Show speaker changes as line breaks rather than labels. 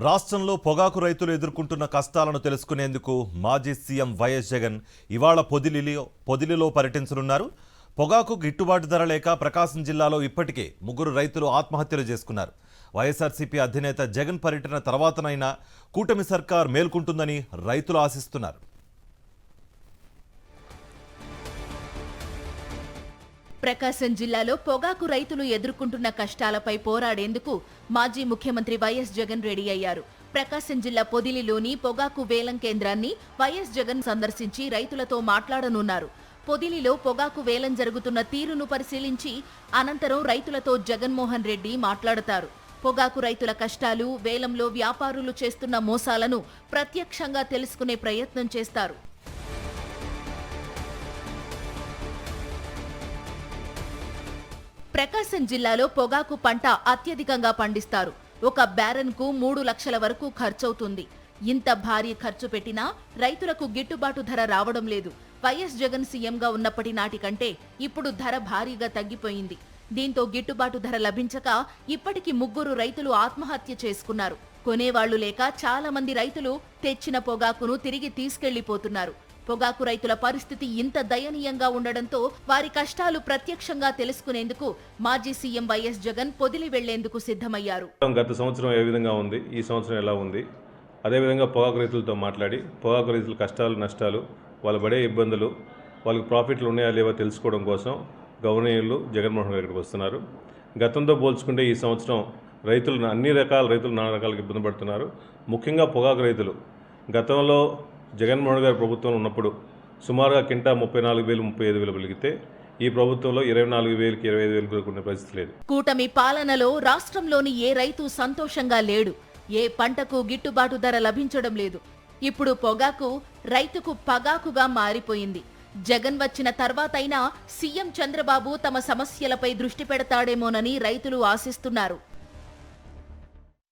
రాష్ట్రంలో పొగాకు రైతులు ఎదుర్కొంటున్న కష్టాలను తెలుసుకునేందుకు మాజీ సీఎం వైఎస్ జగన్ ఇవాళ పొదిలిలో పర్యటించనున్నారు. పొగాకు గిట్టుబాటు ధర లేక ప్రకాశం జిల్లాలో ఇప్పటికే 3 రైతులు ఆత్మహత్యలు చేసుకున్నారు. వైఎస్ఆర్సీపీ అధినేత జగన్ పర్యటన తర్వాతనైనా కూటమి సర్కార్ మేల్కొంటుందని రైతులు ఆశిస్తున్నారు.
ప్రకాశం జిల్లాలో పొగాకు రైతులు ఎదుర్కొంటున్న కష్టాలపై పోరాడేందుకు మాజీ ముఖ్యమంత్రి వైఎస్ జగన్ రెడీ అయ్యారు. ప్రకాశం జిల్లా పొదిలిలోని పొగాకు వేలం కేంద్రాన్ని వైఎస్ జగన్ సందర్శించి రైతులతో మాట్లాడనున్నారు. పొదిలిలో పొగాకు వేలం జరుగుతున్న తీరును పరిశీలించి అనంతరం రైతులతో జగన్మోహన్ రెడ్డి మాట్లాడతారు. పొగాకు రైతుల కష్టాలు, వేలంలో వ్యాపారులు చేస్తున్న మోసాలను ప్రత్యక్షంగా తెలుసుకునే ప్రయత్నం చేస్తారు. ప్రకాశం జిల్లాలో పొగాకు పంట అత్యధికంగా పండిస్తారు. ఒక బ్యారెన్కు 3 లక్షల వరకు ఖర్చవుతుంది. ఇంత భారీ ఖర్చు పెట్టినా రైతులకు గిట్టుబాటు ధర రావడం లేదు. వైఎస్ జగన్ సీఎంగా ఉన్నప్పటి నాటి కంటే ఇప్పుడు ధర భారీగా తగ్గిపోయింది. దీంతో గిట్టుబాటు ధర లభించక ఇప్పటికి 3 రైతులు ఆత్మహత్య చేసుకున్నారు. కొనేవాళ్లు లేక చాలా మంది రైతులు తెచ్చిన పొగాకును తిరిగి తీసుకెళ్లిపోతున్నారు. పొగాకు రైతుల పరిస్థితి ఇంత దయనీయంగా ఉండడంతో వారి కష్టాలు ప్రత్యక్షంగా తెలుసుకునేందుకు మాజీ సీఎం వైఎస్ జగన్ పొదిలి వెళ్లేందుకు సిద్ధమయ్యారు.
గత సంవత్సరం ఏ విధంగా ఉంది, ఈ సంవత్సరం ఎలా ఉంది, అదేవిధంగా పొగాకు రైతులతో మాట్లాడి పొగాకు రైతుల కష్టాలు, నష్టాలు, వాళ్ళు పడే ఇబ్బందులు, వాళ్ళకి ప్రాఫిట్లు ఉన్నాయా లేవో తెలుసుకోవడం కోసం గవర్నర్లు జగన్మోహన్ రెడ్డి ఇక్కడికి వస్తున్నారు. గతంతో పోల్చుకుంటే ఈ సంవత్సరం రైతులు అన్ని రకాల రైతులు నానా రకాలకు ఇబ్బంది పడుతున్నారు. ముఖ్యంగా పొగాకు రైతులు గతంలో జగన్మోహన్ గారి ప్రభుత్వం ఉన్నప్పుడు సుమారుగా కింటా 34,000, 35,000 వెలిగితే ఈ ప్రభుత్వంలో 24,000కి 25,000 కొనే పరిస్థితి లేదు.
కూటమి పాలనలో రాష్ట్రంలోని ఏ రైతు సంతోషంగా లేడు. ఏ పంటకు గిట్టుబాటు ధర లభించడం లేదు. ఇప్పుడు పొగాకు రైతుకు పగాకుగా మారిపోయింది. జగన్ వచ్చిన తర్వాతైనా సీఎం చంద్రబాబు తమ సమస్యలపై దృష్టి పెడతాడేమోనని రైతులు ఆశిస్తున్నారు.